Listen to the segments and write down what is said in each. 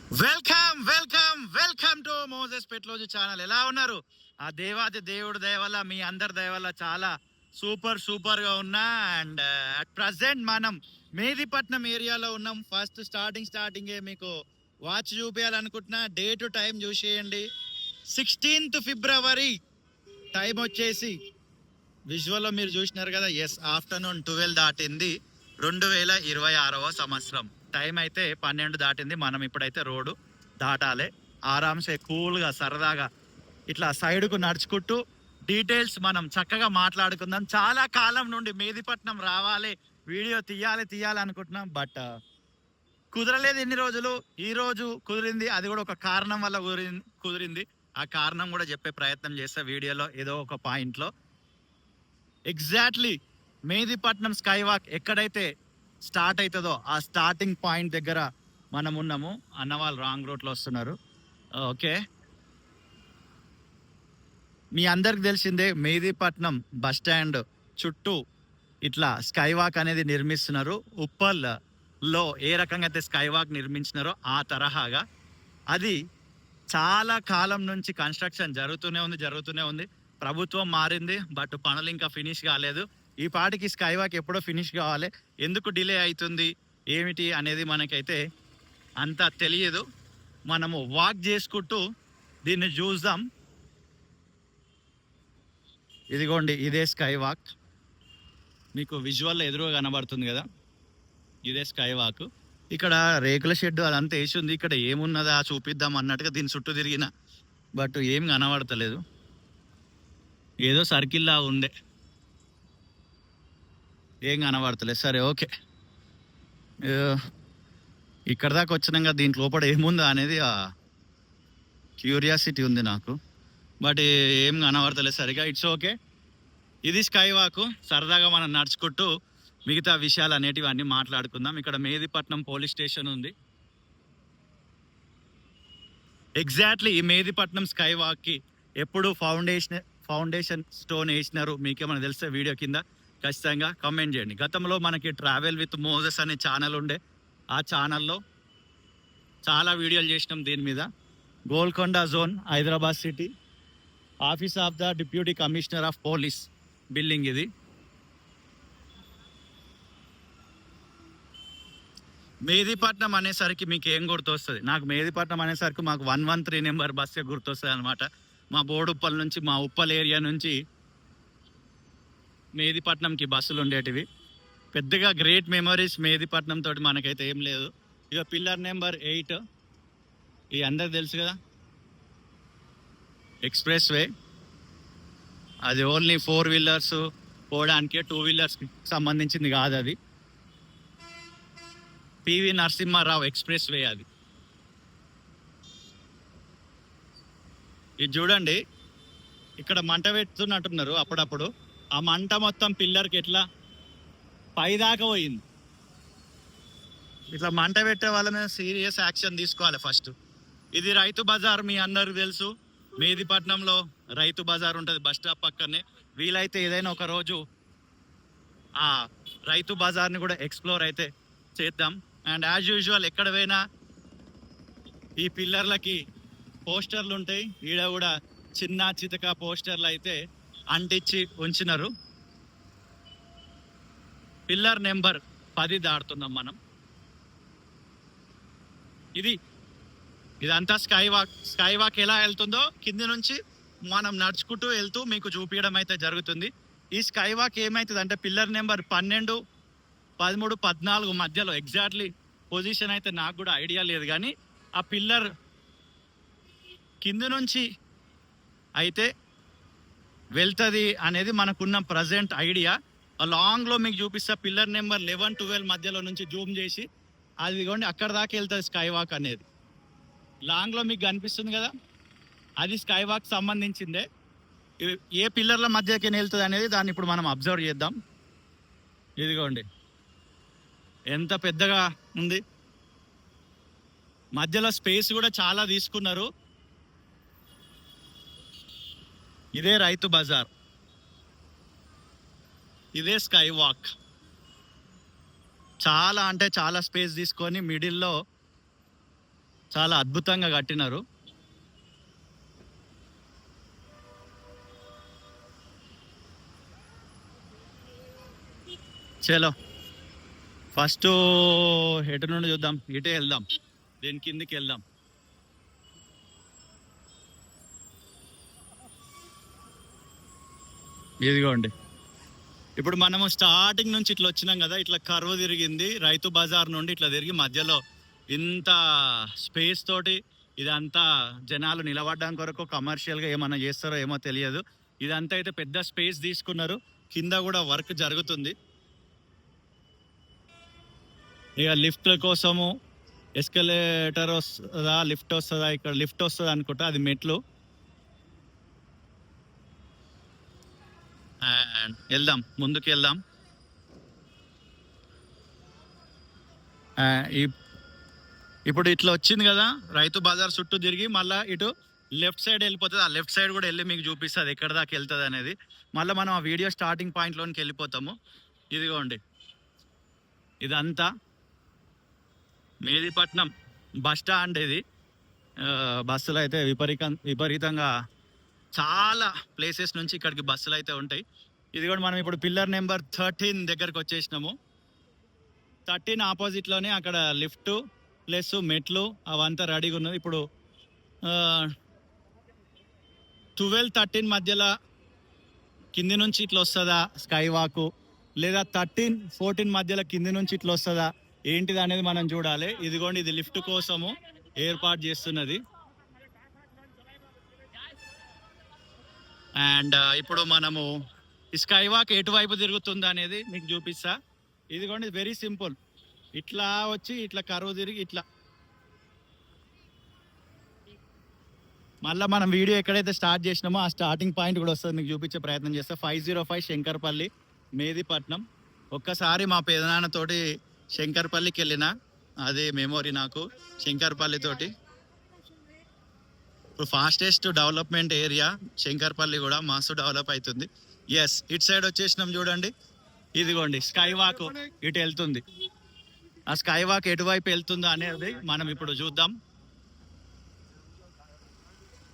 Welcome welcome welcome to Moses పెట్లోజీ channel. ఎలా ఉన్నారు? ఆ దేవాది దేవుడు దయ వల్ల, మీ అందరి దయ వల్ల చాలా సూపర్ గా ఉన్నా. అండ్ అట్ ప్రజెంట్ మనం మేదిపట్నం ఏరియాలో ఉన్నాం. ఫస్ట్ స్టార్టింగ్ మీకు వాచ్ చూపించాలనుకుంటున్నా. డే టు టైం చూసేయండి. 16th ఫిబ్రవరి టైం వచ్చేసి విజువల్లో మీరు చూసినారు కదా. ఎస్, ఆఫ్టర్నూన్ 12 దాటింది. 2026వ సంవత్సరం. టైం అయితే 12 దాటింది. మనం ఇప్పుడైతే రోడ్డు దాటాలి. ఆరామ్సే కూల్గా సరదాగా ఇట్లా సైడ్కు నడుచుకుంటూ డీటెయిల్స్ మనం చక్కగా మాట్లాడుకుందాం. చాలా కాలం నుండి మేదిపట్నం రావాలి, వీడియో తీయాలి అనుకుంటున్నాం. బట్ కుదరలేదు ఇన్ని రోజులు. ఈ రోజు కుదిరింది. అది కూడా ఒక కారణం వల్ల కుదిరింది. ఆ కారణం కూడా చెప్పే ప్రయత్నం చేస్తా వీడియోలో ఏదో ఒక పాయింట్లో. ఎగ్జాక్ట్లీ మేదిపట్నం స్కై వాక్ ఎక్కడైతే స్టార్ట్ అవుతుందో ఆ స్టార్టింగ్ పాయింట్ దగ్గర మనం ఉన్నాము. అన్న వాళ్ళు రాంగ్ రూట్లో వస్తున్నారు. ఓకే, మీ అందరికి తెలిసిందే మేదిపట్నం బస్ స్టాండ్ చుట్టూ ఇట్లా స్కై వాక్ అనేది నిర్మిస్తున్నారు. ఉప్పల్లో ఏ రకంగా అయితే స్కై వాక్ నిర్మించినారో ఆ తరహాగా అది చాలా కాలం నుంచి కన్స్ట్రక్షన్ జరుగుతూనే ఉంది. ప్రభుత్వం మారింది, బట్ పనులు ఇంకా ఫినిష్ కాలేదు. ఈ పాటికి స్కై వాక్ ఎప్పుడో ఫినిష్ కావాలి. ఎందుకు డిలే అవుతుంది ఏమిటి అనేది మనకైతే అంత తెలియదు. మనము వాక్ చేసుకుంటూ దీన్ని చూద్దాం. ఇదిగోండి, ఇదే స్కై వాక్. మీకు విజువల్ ఎదురుగా కనబడుతుంది కదా, ఇదే స్కై వాక్. ఇక్కడ రేకుల షెడ్ అదంతా వేసి ఉంది. ఇక్కడ ఏమున్నదా చూపిద్దాం అన్నట్టుగా దీని చుట్టూ తిరిగిన, బట్ ఏం కనబడతలేదు. ఏదో సర్కిల్ లా ఉండే, ఏం కనబడతలేదు. సరే, ఓకే, ఇక్కడ దాకా వచ్చినాక దీంట్లో లోపల ఏముందా అనేది క్యూరియాసిటీ ఉంది నాకు, బట్ ఏం కనబడతలేదు సరిగా. ఇట్స్ ఓకే, ఇది స్కై వాక్. సరదాగా మనం నడుచుకుంటూ మిగతా విషయాలు అనేటివి అన్నీ మాట్లాడుకుందాం. ఇక్కడ మేదిపట్నం పోలీస్ స్టేషన్ ఉంది. ఎగ్జాక్ట్లీ ఈ మేదిపట్నం స్కై వాక్కి ఎప్పుడు ఫౌండేషన్ స్టోన్ వేసినారు మీకేమైనా తెలిస్తే వీడియో కింద ఖచ్చితంగా కామెంట్ చేయండి. గతంలో మనకి ట్రావెల్ విత్ మోజెస్ అనే ఛానల్ ఉండే. ఆ ఛానల్లో చాలా వీడియోలు చేసినాం దీని మీద. Golconda zone, Hyderabad city, office of the deputy commissioner of police building ఇది. మేదిపట్నం అనేసరికి మీకు ఏం గుర్తొస్తుంది? నాకు మేదిపట్నం అనేసరికి మాకు 113 నెంబర్ బస్సే గుర్తొస్తుంది అనమాట. మా బోడుప్పల్ నుంచి, మా ఉప్పల్ ఏరియా నుంచి మేదిపట్నంకి బస్సులు ఉండేటివి. పెద్దగా గ్రేట్ మెమరీస్ మేదిపట్నం తోటి మనకైతే ఏం లేదు. ఇక పిల్లర్ నెంబర్ 8 ఇది అందరికి తెలుసు కదా, ఎక్స్ప్రెస్ వే. అది ఓన్లీ 4 వీలర్స్ పోవడానికే, 2 వీలర్స్కి సంబంధించింది కాదు. అది పివి నరసింహారావు ఎక్స్ప్రెస్ వే అది. ఇది చూడండి, ఇక్కడ మంట పెడుతున్నట్టున్నారు అప్పుడప్పుడు. ఆ మంట మొత్తం పిల్లర్కి ఎట్లా పైదాకా పోయింది. ఇట్లా మంట పెట్టే వాళ్ళ మీద సీరియస్ యాక్షన్ తీసుకోవాలి ఫస్ట్. ఇది రైతు బజార్, మీ అందరికి తెలుసు. మేదిపట్నంలో రైతు బజార్ ఉంటుంది బస్ స్టాప్ పక్కనే. వీలైతే ఏదైనా ఒక రోజు ఆ రైతు బజార్ని కూడా ఎక్స్ప్లోర్ అయితే చేద్దాం. అండ్ యాజ్ యూజువల్ ఎక్కడ పోయినా ఈ పిల్లర్లకి పోస్టర్లు ఉంటాయి. ఈడ కూడా చిన్న చితక పోస్టర్లు అయితే అంటించి ఉంచినారు. పిల్లర్ నెంబర్ 10 దాడుతున్నాం మనం. ఇదంతా స్కై వాక్ ఎలా వెళ్తుందో కింది నుంచి మనం నడుచుకుంటూ వెళ్తూ మీకు చూపించడం అయితే జరుగుతుంది. ఈ స్కై వాక్ ఏమవుతుంది అంటే పిల్లర్ నెంబర్ 12, 13, 14 మధ్యలో ఎగ్జాక్ట్లీ పొజిషన్ అయితే నాకు కూడా ఐడియా లేదు, కానీ ఆ పిల్లర్ కింది నుంచి అయితే వెళ్తుంది అనేది మనకున్న ప్రజెంట్ ఐడియా. లాంగ్లో మీకు చూపిస్తా. పిల్లర్ నెంబర్ 11, 12 మధ్యలో నుంచి జూమ్ చేసి అదిగోండి అక్కడ దాకా వెళ్తుంది స్కై వాక్ అనేది. లాంగ్లో మీకు కనిపిస్తుంది కదా, అది స్కై వాక్ సంబంధించిందే. ఏ పిల్లర్ల మధ్యకి వెళ్తుంది అనేది దాన్ని ఇప్పుడు మనం అబ్జర్వ్ చేద్దాం. ఇదిగోండి ఎంత పెద్దగా ఉంది. మధ్యలో స్పేస్ కూడా చాలా తీసుకున్నారు. ఇదే రైతు బజార్, ఇదే స్కై వాక్. చాలా అంటే చాలా స్పేస్ తీసుకొని మిడిల్లో చాలా అద్భుతంగా కట్టినారు. చలో ఫస్ట్ ఎటు నుండి చూద్దాం, ఇటే వెళ్దాం, దీని కిందికి వెళ్దాం. ఇదిగోండి, ఇప్పుడు మనము స్టార్టింగ్ నుంచి ఇట్లా వచ్చినాం కదా, ఇట్లా కర్వ్ తిరిగింది రైతు బజార్ నుండి ఇట్లా తిరిగి మధ్యలో ఇంత స్పేస్ తోటి ఇదంతా జనాలు నిలబడడానికి కొరకు కమర్షియల్గా ఏమన్నా చేస్తారో ఏమో తెలియదు. ఇదంతా అయితే పెద్ద స్పేస్ తీసుకున్నారు, కింద కూడా వర్క్ జరుగుతుంది. ఇక లిఫ్ట్ కోసము ఎస్కలేటర్ వస్తుందా, లిఫ్ట్ వస్తుందా, ఇక్కడ లిఫ్ట్ వస్తుంది అనుకుంటా, అది మెట్లు. అండ్ వెళ్దాం, ముందుకు వెళ్దాం. ఇప్పుడు ఇట్లా వచ్చింది కదా, రైతు బజార్ చుట్టూ తిరిగి మళ్ళీ ఇటు లెఫ్ట్ సైడ్ వెళ్ళిపోతుంది. ఆ లెఫ్ట్ సైడ్ కూడా వెళ్ళి మీకు చూపిస్తుంది ఎక్కడ దాకా వెళ్తుంది అనేది. మళ్ళీ మనం ఆ వీడియో స్టార్టింగ్ పాయింట్లోనికి వెళ్ళిపోతాము. ఇదిగోండి, ఇదంతా మేదీపట్నం బస్ స్టాండ్. ఇది బస్సులు అయితే విపరీతంగా చాలా ప్లేసెస్ నుంచి ఇక్కడికి బస్సులు అయితే ఉంటాయి. ఇది కూడా మనం ఇప్పుడు పిల్లర్ నెంబర్ 13 దగ్గరకు వచ్చేసినాము. 13 ఆపోజిట్లోనే అక్కడ లిఫ్ట్ ప్లస్ మెట్లు అవంతా రెడీగా ఉన్నది. ఇప్పుడు 12-13 మధ్యలో కింది నుంచి ఇట్లా వస్తుందా స్కై వాక్, లేదా 13-14 మధ్యలో కింది నుంచి ఇట్లా వస్తుందా ఏంటిది అనేది మనం చూడాలి. ఇదిగోండి, ఇది లిఫ్ట్ కోసము ఏర్పాటు చేస్తున్నది. అండ్ ఇప్పుడు మనము ఈ స్కై వాక్ ఎటువైపు తిరుగుతుంది అనేది మీకు చూపిస్తా. ఇదిగోండి, వెరీ సింపుల్, ఇట్లా వచ్చి ఇట్లా కరువు తిరిగి ఇట్లా మళ్ళీ మనం వీడియో ఎక్కడైతే స్టార్ట్ చేసినామో ఆ స్టార్టింగ్ పాయింట్ కూడా వస్తుంది, మీకు చూపించే ప్రయత్నం చేస్తా. 505 శంకర్పల్లి, మేదీపట్నం. ఒక్కసారి మా పెదనాన్నతోటి శంకర్పల్లికి వెళ్ళిన, అదే మెమొరీ నాకు శంకర్పల్లి తోటి. ఇప్పుడు ఫాస్టెస్ట్ డెవలప్మెంట్ ఏరియా శంకర్పల్లి, కూడా మస్తు డెవలప్ అవుతుంది. ఎస్, ఇటు సైడ్ వచ్చేసినాం చూడండి. ఇదిగోండి స్కై వాక్ ఇటు వెళ్తుంది. ఆ స్కై వాక్ ఎటువైపు వెళ్తుందో అనేది మనం ఇప్పుడు చూద్దాం.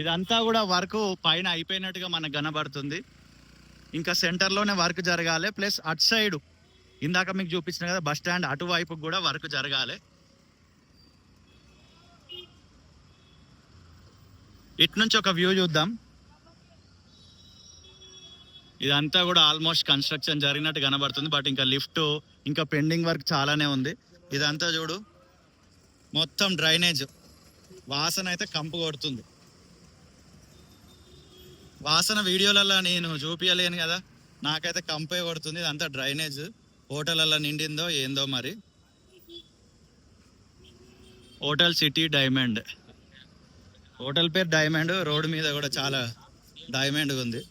ఇదంతా కూడా వర్క్ పైన అయిపోయినట్టుగా మనకు కనబడుతుంది. ఇంకా సెంటర్లోనే వర్క్ జరగాలి. ప్లస్ అటు సైడ్ ఇందాక మీకు చూపించిన కదా బస్ స్టాండ్, అటువైపు కూడా వర్క్ జరగాలి. ఇటు నుంచి ఒక వ్యూ చూద్దాం. ఇదంతా కూడా ఆల్మోస్ట్ కన్స్ట్రక్షన్ జరిగినట్టు కనబడుతుంది. బట్ ఇంకా లిఫ్ట్, ఇంకా పెండింగ్ వర్క్ చాలానే ఉంది. ఇదంతా చూడు, మొత్తం డ్రైనేజ్. వాసన అయితే కంపు కొడుతుంది. వాసన వీడియోలలో నేను చూపించలేను కదా, నాకైతే కంపే కొడుతుంది. ఇదంతా డ్రైనేజ్ హోటళ్ళల్లో నిండిందో ఏందో మరి. హోటల్ సిటీ డైమండ్, హోటల్ పేరు డైమండ్. రోడ్డు మీద కూడా చాలా డైమండ్ ఉంది.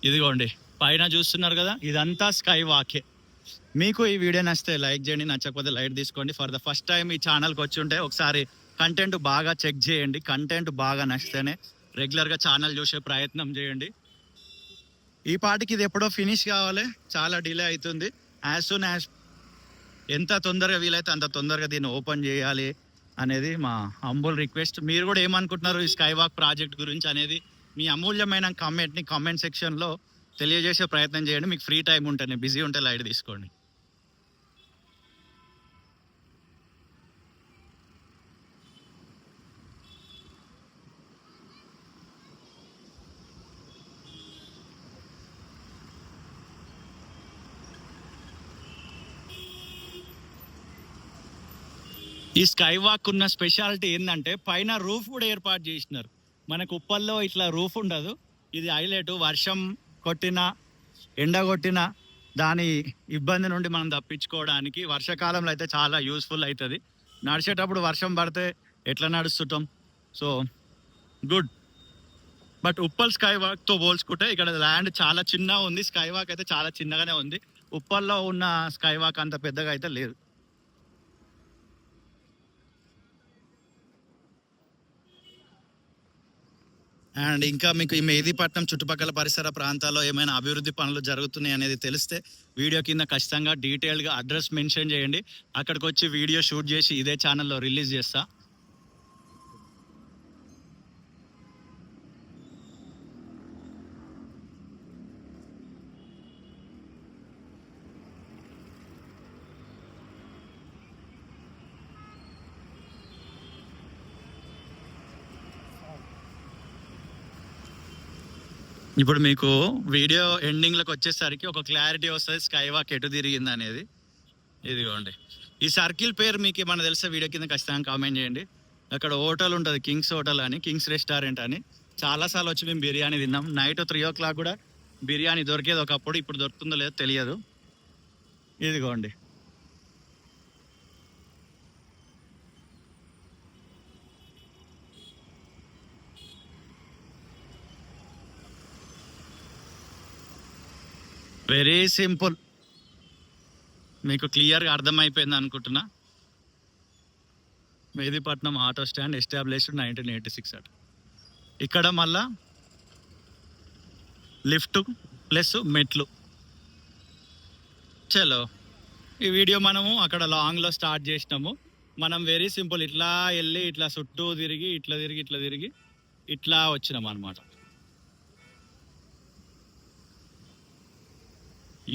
ఇదిగోండి, పైన చూస్తున్నారు కదా, ఇదంతా స్కై వాకే. మీకు ఈ వీడియో నచ్చితే లైక్ చేయండి, నచ్చకపోతే లైట్ తీసుకోండి. ఫర్ ద ఫస్ట్ టైం ఈ ఛానల్కి వచ్చి ఉంటే ఒకసారి కంటెంట్ బాగా చెక్ చేయండి. కంటెంట్ బాగా నచ్చితేనే రెగ్యులర్గా ఛానల్ చూసే ప్రయత్నం చేయండి. ఈ పాటికి ఇది ఎప్పుడో ఫినిష్ కావాలి, చాలా డిలే అవుతుంది. యాజ్ సూన్ యాజ్ ఎంత తొందరగా వీలైతే అంత తొందరగా దీన్ని ఓపెన్ చేయాలి అనేది మా హంబుల్ రిక్వెస్ట్. మీరు కూడా ఏమనుకుంటున్నారు ఈ స్కై వాక్ ప్రాజెక్ట్ గురించి అనేది మీ అమూల్యమైన కామెంట్ని కామెంట్ సెక్షన్లో తెలియజేసే ప్రయత్నం చేయండి. మీకు ఫ్రీ టైం ఉంటేనే, బిజీ ఉంటే లైట్ తీసుకోండి. ఈ స్కై వాక్ ఉన్న స్పెషాలిటీ ఏంటంటే పైన రూఫ్ కూడా ఏర్పాటు చేసినారు. మనకు ఉప్పల్లో ఇట్లా రూఫ్ ఉండదు. ఇది హైలైట్. వర్షం కొట్టినా, ఎండ కొట్టినా దాని ఇబ్బంది నుండి మనం తప్పించుకోవడానికి వర్షాకాలంలో అయితే చాలా యూస్ఫుల్ అవుతుంది. నడిచేటప్పుడు వర్షం పడితే ఎట్లా నడుస్తుంటాం. So good. But Uppal sky వాక్తో పోల్చుకుంటే ఇక్కడ ల్యాండ్ చాలా చిన్నగా ఉంది. స్కై వాక్ అయితే చాలా చిన్నగానే ఉంది. ఉప్పల్లో ఉన్న స్కై వాక్ అంత పెద్దగా అయితే లేదు. అండ్ ఇంకా మీకు ఈ మెహదీపట్నం చుట్టుపక్కల పరిసర ప్రాంతాల్లో ఏమైనా అభివృద్ధి పనులు జరుగుతున్నాయి అనేది తెలిస్తే వీడియో కింద ఖచ్చితంగా డీటెయిల్గా అడ్రస్ మెన్షన్ చేయండి. అక్కడికి వచ్చి వీడియో షూట్ చేసి ఇదే ఛానల్లో రిలీజ్ చేస్తా. ఇప్పుడు మీకు వీడియో ఎండింగ్లోకి వచ్చేసరికి ఒక క్లారిటీ వస్తుంది స్కై వాక్ ఎటు తిరిగింది అనేది. ఇదిగోండి, ఈ సర్కిల్ పేరు మీకు ఏమన్నా తెలిస్తే వీడియో కింద ఖచ్చితంగా కామెంట్ చేయండి. అక్కడ హోటల్ ఉంటుంది, కింగ్స్ హోటల్ అని, కింగ్స్ రెస్టారెంట్ అని. చాలాసార్లు వచ్చి మేము బిర్యానీ తిన్నాం. నైట్ 3 o'clock కూడా బిర్యానీ దొరికేది ఒకప్పుడు, ఇప్పుడు దొరుకుతుందో లేదో తెలియదు. ఇదిగోండి, వెరీ సింపుల్, మీకు క్లియర్గా అర్థమైపోయింది అనుకుంటున్నా. మెహదీపట్నం ఆటో స్టాండ్ ఎస్టాబ్లిష్డ్ 1986 అట. ఇక్కడ మళ్ళా లిఫ్ట్ ప్లస్ మెట్లు. చలో, ఈ వీడియో మనము అక్కడ లాంగ్లో స్టార్ట్ చేసినాము. మనం వెరీ సింపుల్ ఇట్లా వెళ్ళి ఇట్లా చుట్టూ తిరిగి ఇట్లా తిరిగి ఇట్లా తిరిగి ఇట్లా వచ్చినాం అనమాట.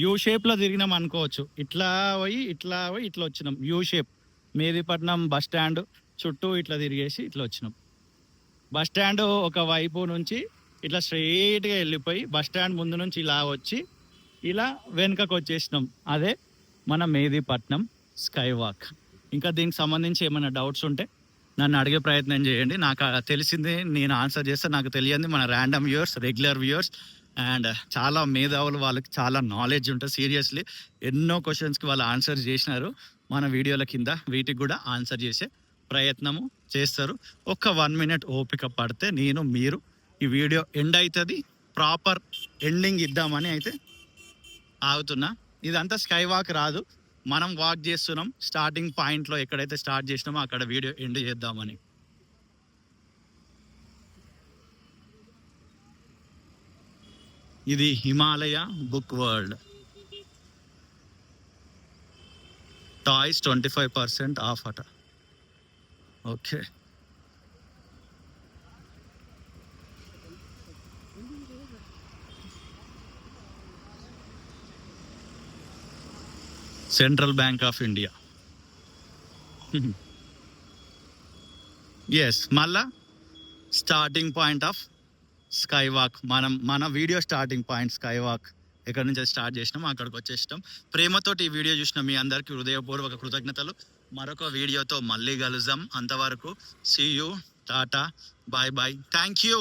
యూ షేప్లో తిరిగినాం అనుకోవచ్చు. ఇట్లా పోయి ఇట్లా పోయి ఇట్లా వచ్చినాం, U shape. Mehdipatnam bus stand చుట్టూ ఇట్లా తిరిగేసి ఇట్లా వచ్చినాం. బస్ స్టాండ్ ఒక వైపు నుంచి ఇట్లా స్ట్రైట్గా వెళ్ళిపోయి బస్ స్టాండ్ ముందు నుంచి ఇలా వచ్చి ఇలా వెనుకకు వచ్చేసినాం. అదే మన మెహదీపట్నం స్కై వాక్. ఇంకా దీనికి సంబంధించి ఏమైనా డౌట్స్ ఉంటే నన్ను అడిగే ప్రయత్నం చేయండి. నాకు తెలిసింది నేను ఆన్సర్ చేస్తే, నాకు తెలియంది మన random viewers, regular viewers and చాలా మేధావులు, వాళ్ళకి చాలా నాలెడ్జ్ ఉంటుంది. సీరియస్లీ ఎన్నో క్వశ్చన్స్కి వాళ్ళు ఆన్సర్ చేసినారు. మన వీడియోల కింద వీటికి కూడా ఆన్సర్ చేసే ప్రయత్నము చేస్తారు. ఒక 1 minute ఓపిక పడితే నేను మీరు ఈ వీడియో ఎండ్ అవుతుంది. ప్రాపర్ ఎండింగ్ ఇద్దామని అయితే ఆగుతున్నా. ఇదంతా స్కై వాక్ రాదు, మనం వాక్ చేస్తున్నాం. స్టార్టింగ్ పాయింట్లో ఎక్కడైతే స్టార్ట్ చేసినామో అక్కడ వీడియో ఎండ్ చేద్దామని. ఇది Himalaya book world. Toys 25% off అట. Okay, central bank of India. Yes, మళ్ళా starting point of sky walk. మన video starting point sky walk. ఎక్కడి నుంచి స్టార్ట్ చేసినాం అక్కడికి వచ్చేసినాం. ప్రేమతోటి ఈ వీడియో చూసిన మీ అందరికీ హృదయపూర్వక కృతజ్ఞతలు. మరొక వీడియోతో మళ్ళీ కలుద్దాం. అంతవరకు see you, tata, bye bye, thank you.